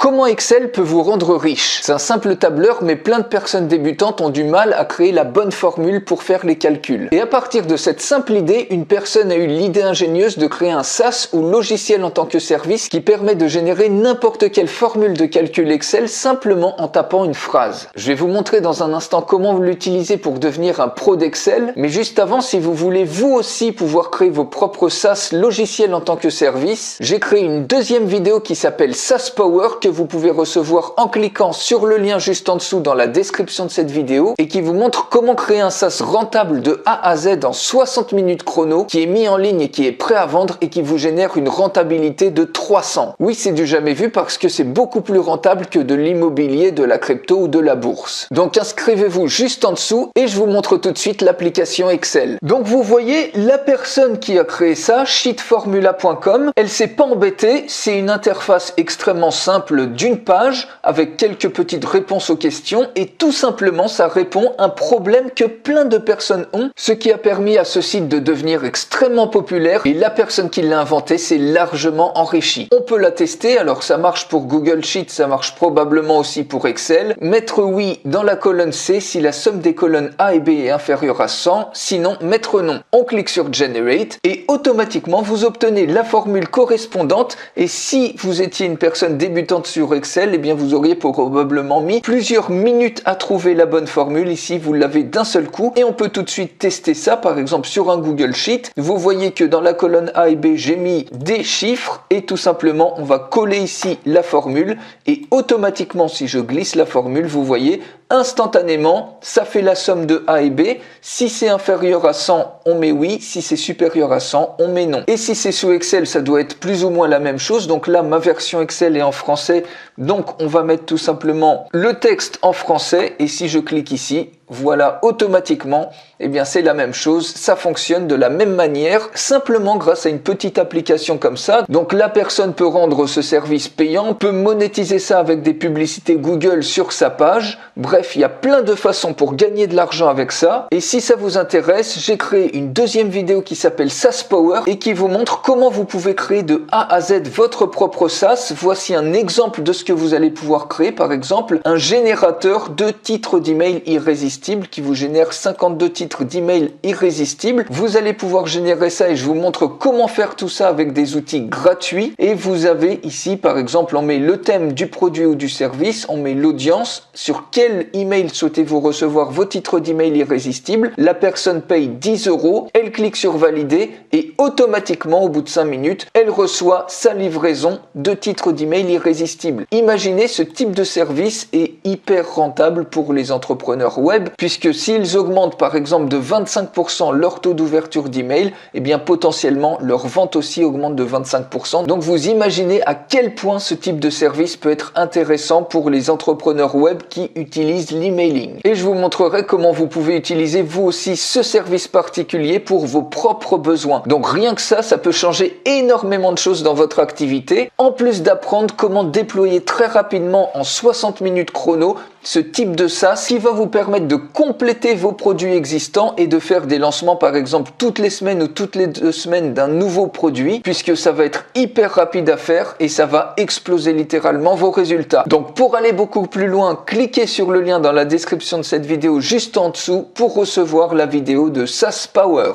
Comment Excel peut vous rendre riche? C'est un simple tableur, mais plein de personnes débutantes ont du mal à créer la bonne formule pour faire les calculs. Et à partir de cette simple idée, une personne a eu l'idée ingénieuse de créer un SaaS ou logiciel en tant que service qui permet de générer n'importe quelle formule de calcul Excel simplement en tapant une phrase. Je vais vous montrer dans un instant comment l'utiliser pour devenir un pro d'Excel, mais juste avant, si vous voulez vous aussi pouvoir créer vos propres SaaS logiciels en tant que service, j'ai créé une deuxième vidéo qui s'appelle SaaS Power que vous pouvez recevoir en cliquant sur le lien juste en dessous dans la description de cette vidéo et qui vous montre comment créer un SaaS rentable de A à Z en 60 minutes chrono qui est mis en ligne et qui est prêt à vendre et qui vous génère une rentabilité de 300. Oui, c'est du jamais vu parce que c'est beaucoup plus rentable que de l'immobilier, de la crypto ou de la bourse. Donc inscrivez-vous juste en dessous et je vous montre tout de suite l'application Excel. Donc vous voyez la personne qui a créé ça, sheetformula.com, elle s'est pas embêtée, c'est une interface extrêmement simple d'une page avec quelques petites réponses aux questions et tout simplement ça répond à un problème que plein de personnes ont, ce qui a permis à ce site de devenir extrêmement populaire et la personne qui l'a inventé s'est largement enrichie. On peut la tester, alors ça marche pour Google Sheets, ça marche probablement aussi pour Excel. Mettre oui dans la colonne C si la somme des colonnes A et B est inférieure à 100, sinon mettre non. On clique sur Generate et automatiquement vous obtenez la formule correspondante et si vous étiez une personne débutante sur Excel, eh bien vous auriez probablement mis plusieurs minutes à trouver la bonne formule. Ici, vous l'avez d'un seul coup et on peut tout de suite tester ça, par exemple sur un Google Sheet. Vous voyez que dans la colonne A et B, j'ai mis des chiffres et tout simplement, on va coller ici la formule et automatiquement, si je glisse la formule, vous voyez, instantanément, ça fait la somme de A et B. Si c'est inférieur à 100, on met oui. Si c'est supérieur à 100, on met non. Et si c'est sous Excel, ça doit être plus ou moins la même chose. Donc là, ma version Excel est en français. Donc, on va mettre tout simplement le texte en français. Et si je clique ici, voilà, automatiquement, eh bien c'est la même chose, ça fonctionne de la même manière, simplement grâce à une petite application comme ça. Donc la personne peut rendre ce service payant, peut monétiser ça avec des publicités Google sur sa page. Bref, il y a plein de façons pour gagner de l'argent avec ça. Et si ça vous intéresse, j'ai créé une deuxième vidéo qui s'appelle SaaS Power et qui vous montre comment vous pouvez créer de A à Z votre propre SaaS. Voici un exemple de ce que vous allez pouvoir créer, par exemple, un générateur de titres d'email irrésistibles qui vous génère 52 titres d'email irrésistibles. Vous allez pouvoir générer ça et je vous montre comment faire tout ça avec des outils gratuits. Et vous avez ici, par exemple, on met le thème du produit ou du service, on met l'audience, sur quel email souhaitez-vous recevoir vos titres d'email irrésistibles. La personne paye 10 €, elle clique sur valider et automatiquement, au bout de 5 minutes, elle reçoit sa livraison de titres d'email irrésistibles. Imaginez, ce type de service est hyper rentable pour les entrepreneurs web, puisque s'ils augmentent par exemple de 25% leur taux d'ouverture d'email, eh bien potentiellement leur vente aussi augmente de 25%. Donc vous imaginez à quel point ce type de service peut être intéressant pour les entrepreneurs web qui utilisent l'emailing. Et je vous montrerai comment vous pouvez utiliser vous aussi ce service particulier pour vos propres besoins. Donc rien que ça peut changer énormément de choses dans votre activité, en plus d'apprendre comment déployer très rapidement en 60 minutes chrono ce type de SaaS qui va vous permettre de compléter vos produits existants et de faire des lancements par exemple toutes les semaines ou toutes les 2 semaines d'un nouveau produit, puisque ça va être hyper rapide à faire et ça va exploser littéralement vos résultats. Donc pour aller beaucoup plus loin, cliquez sur le lien dans la description de cette vidéo juste en dessous pour recevoir la vidéo de SaaS Power.